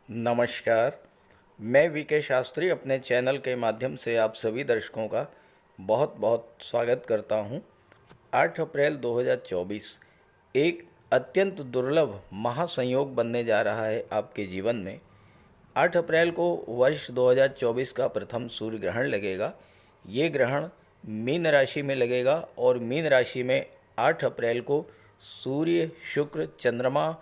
नमस्कार। मैं वीके शास्त्री अपने चैनल के माध्यम से आप सभी दर्शकों का बहुत बहुत स्वागत करता हूं। 8 अप्रैल 2024 एक अत्यंत दुर्लभ महासंयोग बनने जा रहा है आपके जीवन में। 8 अप्रैल को वर्ष 2024 का प्रथम सूर्य ग्रहण लगेगा। ये ग्रहण मीन राशि में लगेगा और मीन राशि में 8 अप्रैल को सूर्य, शुक्र, चंद्रमा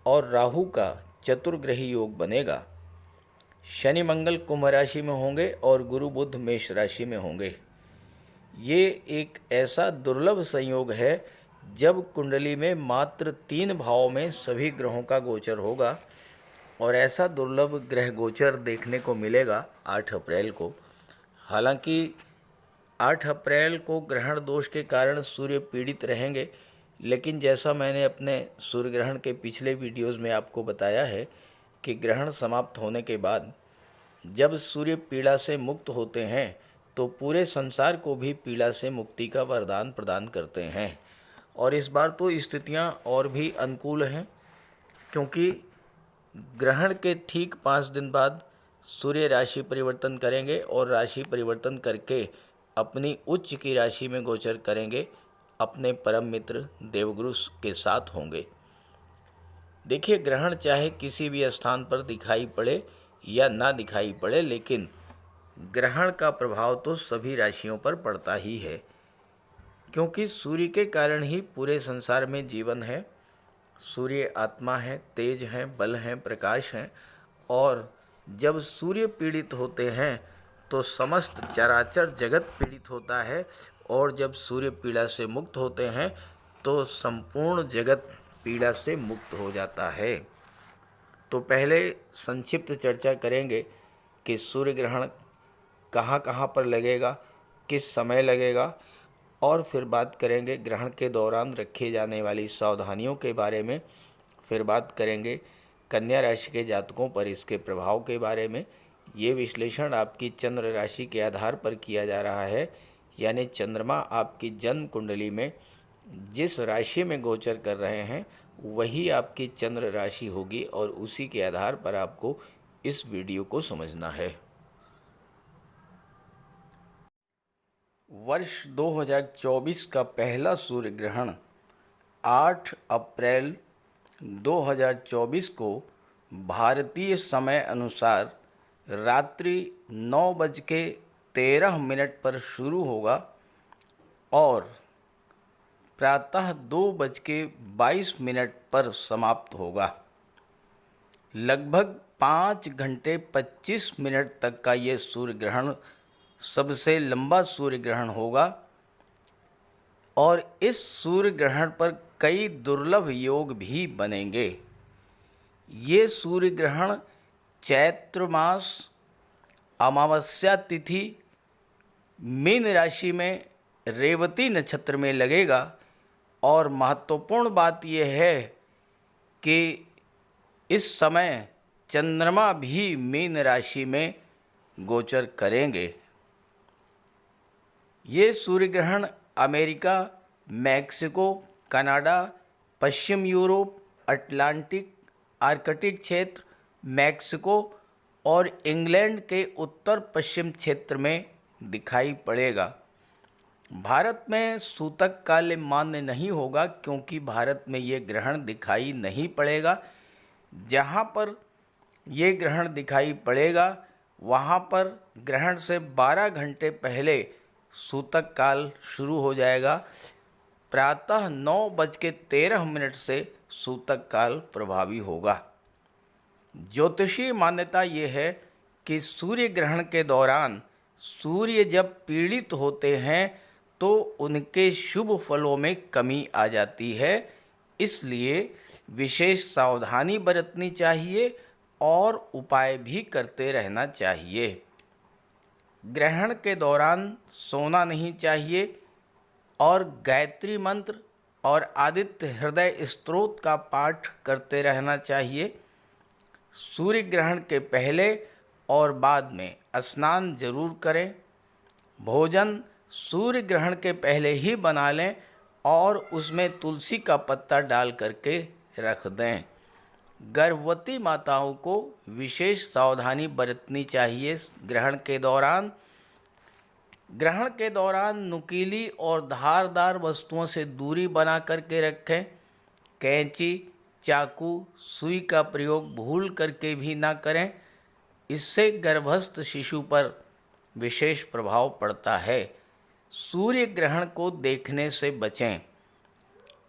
और राहु का चतुर्ग्रही योग बनेगा। शनि मंगल कुंभ राशि में होंगे और गुरु बुध मेष राशि में होंगे। ये एक ऐसा दुर्लभ संयोग है जब कुंडली में मात्र 3 भावों में सभी ग्रहों का गोचर होगा और ऐसा दुर्लभ ग्रह गोचर देखने को मिलेगा 8 अप्रैल को। हालांकि 8 अप्रैल को ग्रहण दोष के कारण सूर्य पीड़ित रहेंगे, लेकिन जैसा मैंने अपने सूर्य ग्रहण के पिछले वीडियोस में आपको बताया है कि ग्रहण समाप्त होने के बाद जब सूर्य पीड़ा से मुक्त होते हैं तो पूरे संसार को भी पीड़ा से मुक्ति का वरदान प्रदान करते हैं। और इस बार तो स्थितियां और भी अनुकूल हैं, क्योंकि ग्रहण के ठीक 5 दिन बाद सूर्य राशि परिवर्तन करेंगे और राशि परिवर्तन करके अपनी उच्च की राशि में गोचर करेंगे, अपने परम मित्र देवगुरु के साथ होंगे। देखिए, ग्रहण चाहे किसी भी स्थान पर दिखाई पड़े या ना दिखाई पड़े, लेकिन ग्रहण का प्रभाव तो सभी राशियों पर पड़ता ही है, क्योंकि सूर्य के कारण ही पूरे संसार में जीवन है। सूर्य आत्मा है, तेज है, बल है, प्रकाश है। और जब सूर्य पीड़ित होते हैं तो समस्त चराचर जगत पीड़ित होता है, और जब सूर्य पीड़ा से मुक्त होते हैं तो संपूर्ण जगत पीड़ा से मुक्त हो जाता है। तो पहले संक्षिप्त चर्चा करेंगे कि सूर्य ग्रहण कहाँ कहाँ पर लगेगा, किस समय लगेगा, और फिर बात करेंगे ग्रहण के दौरान रखी जाने वाली सावधानियों के बारे में। फिर बात करेंगे कन्या राशि के जातकों पर इसके प्रभाव के बारे में। ये विश्लेषण आपकी चंद्र राशि के आधार पर किया जा रहा है, यानी चंद्रमा आपकी जन्म कुंडली में जिस राशि में गोचर कर रहे हैं वही आपकी चंद्र राशि होगी, और उसी के आधार पर आपको इस वीडियो को समझना है। वर्ष 2024 का पहला सूर्य ग्रहण 8 अप्रैल 2024 को भारतीय समय अनुसार रात्रि 9:13 पर शुरू होगा और प्रातः 2:22 पर समाप्त होगा। लगभग 5 घंटे 25 मिनट तक का ये सूर्य ग्रहण सबसे लंबा सूर्य ग्रहण होगा, और इस सूर्य ग्रहण पर कई दुर्लभ योग भी बनेंगे। ये सूर्य ग्रहण चैत्र मास अमावस्या तिथि मीन राशि में रेवती नक्षत्र में लगेगा, और महत्वपूर्ण बात यह है कि इस समय चंद्रमा भी मीन राशि में गोचर करेंगे। ये सूर्य ग्रहण अमेरिका, मैक्सिको, कनाडा, पश्चिम यूरोप, अटलांटिक, आर्कटिक क्षेत्र, मैक्सिको और इंग्लैंड के उत्तर पश्चिम क्षेत्र में दिखाई पड़ेगा। भारत में सूतक काल मान्य नहीं होगा, क्योंकि भारत में ये ग्रहण दिखाई नहीं पड़ेगा। जहाँ पर ये ग्रहण दिखाई पड़ेगा वहाँ पर ग्रहण से 12 घंटे पहले सूतक काल शुरू हो जाएगा। प्रातः 9:13 से सूतक काल प्रभावी होगा। ज्योतिषीय मान्यता ये है कि सूर्य ग्रहण के दौरान सूर्य जब पीड़ित होते हैं तो उनके शुभ फलों में कमी आ जाती है, इसलिए विशेष सावधानी बरतनी चाहिए और उपाय भी करते रहना चाहिए। ग्रहण के दौरान सोना नहीं चाहिए, और गायत्री मंत्र और आदित्य हृदय स्तोत्र का पाठ करते रहना चाहिए। सूर्य ग्रहण के पहले और बाद में स्नान जरूर करें। भोजन सूर्य ग्रहण के पहले ही बना लें और उसमें तुलसी का पत्ता डाल करके रख दें। गर्भवती माताओं को विशेष सावधानी बरतनी चाहिए। ग्रहण के दौरान नुकीली और धारदार वस्तुओं से दूरी बना करके रखें। कैंची, चाकू, सुई का प्रयोग भूल करके भी ना करें। इससे गर्भस्थ शिशु पर विशेष प्रभाव पड़ता है। सूर्य ग्रहण को देखने से बचें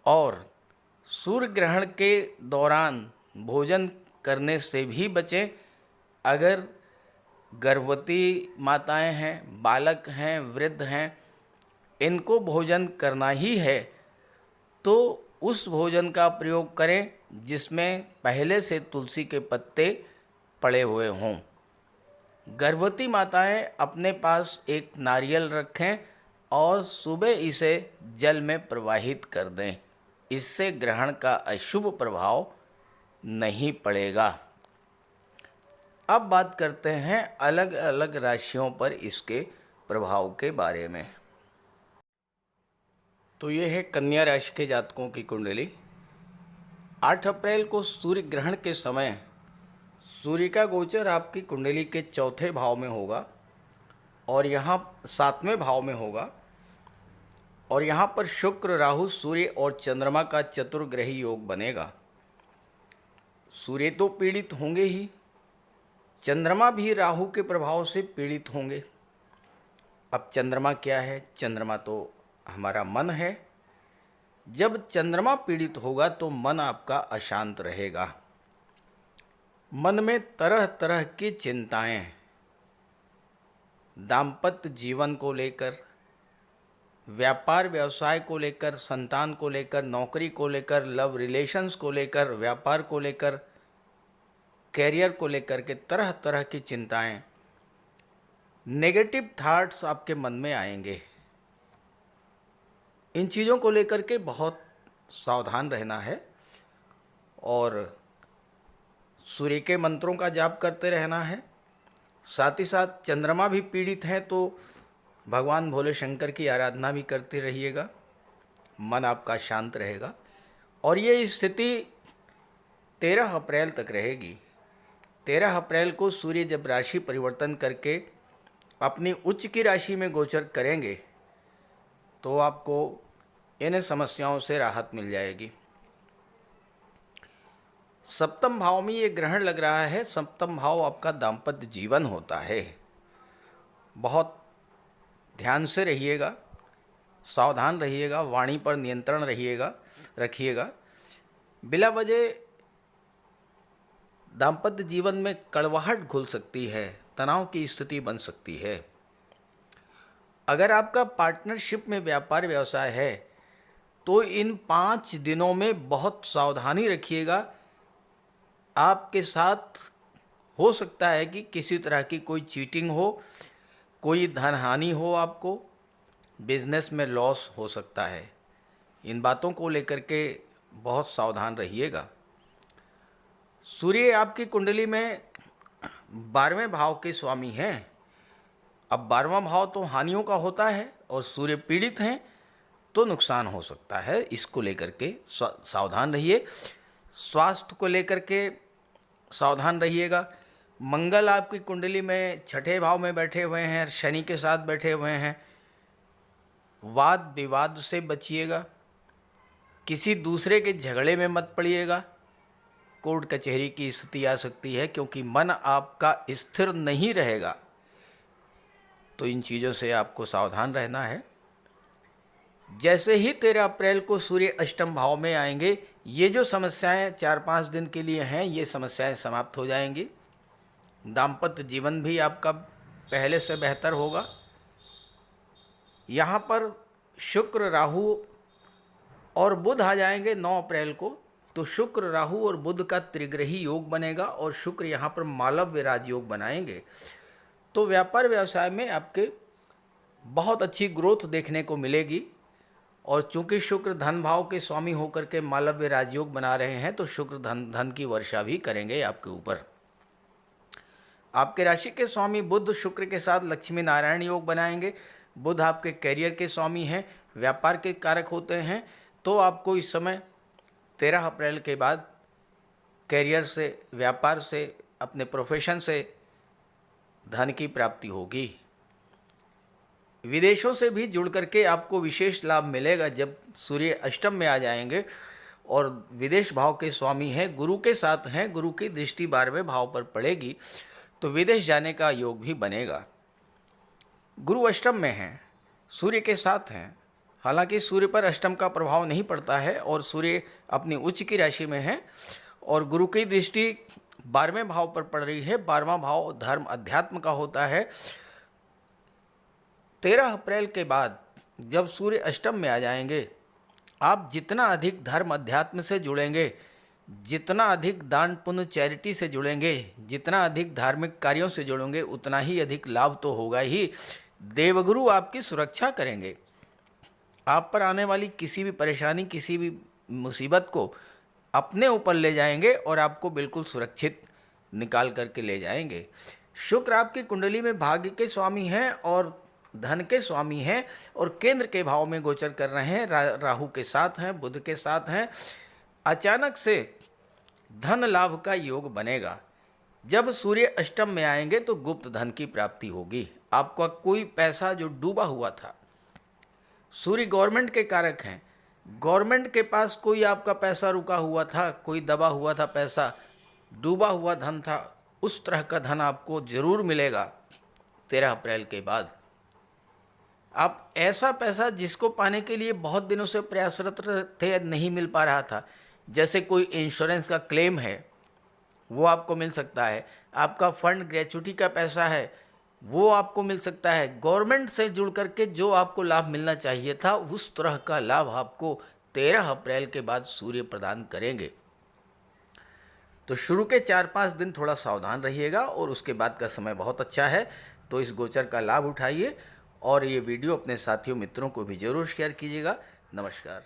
और सूर्य ग्रहण के दौरान भोजन करने से भी बचें। अगर गर्भवती माताएं हैं, बालक हैं, वृद्ध हैं, इनको भोजन करना ही है तो उस भोजन का प्रयोग करें जिसमें पहले से तुलसी के पत्ते पड़े हुए हों। गर्भवती माताएं अपने पास एक नारियल रखें और सुबह इसे जल में प्रवाहित कर दें। इससे ग्रहण का अशुभ प्रभाव नहीं पड़ेगा। अब बात करते हैं अलग अलग राशियों पर इसके प्रभाव के बारे में। तो ये है कन्या राशि के जातकों की कुंडली। 8 अप्रैल को सूर्य ग्रहण के समय सूर्य का गोचर आपकी कुंडली के चौथे भाव में होगा और यहाँ 7वें भाव में होगा और यहाँ पर शुक्र, राहु, सूर्य और चंद्रमा का चतुर्ग्रही योग बनेगा। सूर्य तो पीड़ित होंगे ही, चंद्रमा भी राहु के प्रभाव से पीड़ित होंगे। अब चंद्रमा क्या है? चंद्रमा तो हमारा मन है। जब चंद्रमा पीड़ित होगा तो मन आपका अशांत रहेगा। मन में तरह तरह की चिंताएं, दाम्पत्य जीवन को लेकर, व्यापार व्यवसाय को लेकर, संतान को लेकर, नौकरी को लेकर, लव रिलेशंस को लेकर, व्यापार को लेकर, कैरियर को लेकर के तरह तरह की चिंताएं, नेगेटिव थॉट्स आपके मन में आएंगे। इन चीज़ों को लेकर के बहुत सावधान रहना है और सूर्य के मंत्रों का जाप करते रहना है। साथ ही साथ चंद्रमा भी पीड़ित है तो भगवान भोले शंकर की आराधना भी करते रहिएगा। मन आपका शांत रहेगा और ये स्थिति 13 अप्रैल तक रहेगी। 13 अप्रैल को सूर्य जब राशि परिवर्तन करके अपनी उच्च की राशि में गोचर करेंगे तो आपको इन समस्याओं से राहत मिल जाएगी। सप्तम भाव में ये ग्रहण लग रहा है। सप्तम भाव आपका दाम्पत्य जीवन होता है। बहुत ध्यान से रहिएगा, सावधान रहिएगा, वाणी पर नियंत्रण रखिएगा। बिला वजह दाम्पत्य जीवन में कड़वाहट घुल सकती है, तनाव की स्थिति बन सकती है। अगर आपका पार्टनरशिप में व्यापार व्यवसाय है तो इन 5 दिनों में बहुत सावधानी रखिएगा। आपके साथ हो सकता है कि किसी तरह की कोई चीटिंग हो, कोई धन हानि हो, आपको बिजनेस में लॉस हो सकता है। इन बातों को लेकर के बहुत सावधान रहिएगा। सूर्य आपकी कुंडली में 12वें भाव के स्वामी हैं। अब 12वां भाव तो हानियों का होता है और सूर्य पीड़ित हैं तो नुकसान हो सकता है। इसको लेकर के सावधान रहिए। स्वास्थ्य को लेकर के सावधान रहिएगा। मंगल आपकी कुंडली में 6ठे भाव में बैठे हुए हैं, शनि के साथ बैठे हुए हैं। वाद विवाद से बचिएगा। किसी दूसरे के झगड़े में मत पड़िएगा। कोर्ट कचहरी की स्थिति आ सकती है क्योंकि मन आपका स्थिर नहीं रहेगा। तो इन चीज़ों से आपको सावधान रहना है। जैसे ही 13 अप्रैल को सूर्य अष्टम भाव में आएंगे, ये जो समस्याएं 4-5 दिन के लिए हैं, ये समस्याएं समाप्त हो जाएंगी। दाम्पत्य जीवन भी आपका पहले से बेहतर होगा। यहाँ पर शुक्र, राहु और बुध आ जाएंगे 9 अप्रैल को। तो शुक्र, राहु और बुध का त्रिग्रही योग बनेगा और शुक्र यहाँ पर मालव्य राजयोग बनाएंगे। तो व्यापार व्यवसाय में आपके बहुत अच्छी ग्रोथ देखने को मिलेगी। और चूंकि शुक्र धन भाव के स्वामी होकर के मालव्य राजयोग बना रहे हैं तो शुक्र धन की वर्षा भी करेंगे आपके ऊपर। आपके राशि के स्वामी बुध शुक्र के साथ लक्ष्मी नारायण योग बनाएंगे। बुध आपके कैरियर के स्वामी हैं, व्यापार के कारक होते हैं। तो आपको इस समय 13 अप्रैल के बाद कैरियर से, व्यापार से, अपने प्रोफेशन से धन की प्राप्ति होगी। विदेशों से भी जुड़ करके आपको विशेष लाभ मिलेगा जब सूर्य अष्टम में आ जाएंगे और विदेश भाव के स्वामी हैं, गुरु के साथ हैं, गुरु की दृष्टि 12वें भाव पर पड़ेगी तो विदेश जाने का योग भी बनेगा। गुरु अष्टम में हैं, सूर्य के साथ हैं। हालांकि सूर्य पर अष्टम का प्रभाव नहीं पड़ता है और सूर्य अपनी उच्च की राशि में है और गुरु की दृष्टि 12वें भाव पर पड़ रही है। 12वां भाव धर्म अध्यात्म का होता है। 13 अप्रैल के बाद जब सूर्य अष्टम में आ जाएंगे, आप जितना अधिक धर्म अध्यात्म से जुड़ेंगे, जितना अधिक दान पुण्य चैरिटी से जुड़ेंगे, जितना अधिक धार्मिक कार्यों से जुड़ेंगे, उतना ही अधिक लाभ तो होगा ही। देवगुरु आपकी सुरक्षा करेंगे। आप पर आने वाली किसी भी परेशानी, किसी भी मुसीबत को अपने ऊपर ले जाएंगे और आपको बिल्कुल सुरक्षित निकाल करके ले जाएंगे। शुक्र आपकी कुंडली में भाग्य के स्वामी हैं और धन के स्वामी हैं और केंद्र के भाव में गोचर कर रहे हैं। राहु के साथ हैं, बुध के साथ हैं। अचानक से धन लाभ का योग बनेगा। जब सूर्य अष्टम में आएंगे तो गुप्त धन की प्राप्ति होगी। आपका कोई पैसा जो डूबा हुआ था, सूर्य गवर्नमेंट के कारक हैं, गवर्नमेंट के पास कोई आपका पैसा रुका हुआ था, कोई दबा हुआ था पैसा, डूबा हुआ धन था, उस तरह का धन आपको जरूर मिलेगा 13 अप्रैल के बाद। आप ऐसा पैसा जिसको पाने के लिए बहुत दिनों से प्रयासरत थे, नहीं मिल पा रहा था, जैसे कोई इंश्योरेंस का क्लेम है वो आपको मिल सकता है, आपका फंड ग्रेचुटी का पैसा है वो आपको मिल सकता है। गवर्नमेंट से जुड़ करके जो आपको लाभ मिलना चाहिए था उस तरह का लाभ आपको 13 अप्रैल के बाद सूर्य प्रदान करेंगे। तो शुरू के 4-5 दिन थोड़ा सावधान रहिएगा और उसके बाद का समय बहुत अच्छा है। तो इस गोचर का लाभ उठाइए और ये वीडियो अपने साथियों मित्रों को भी ज़रूर शेयर कीजिएगा। नमस्कार।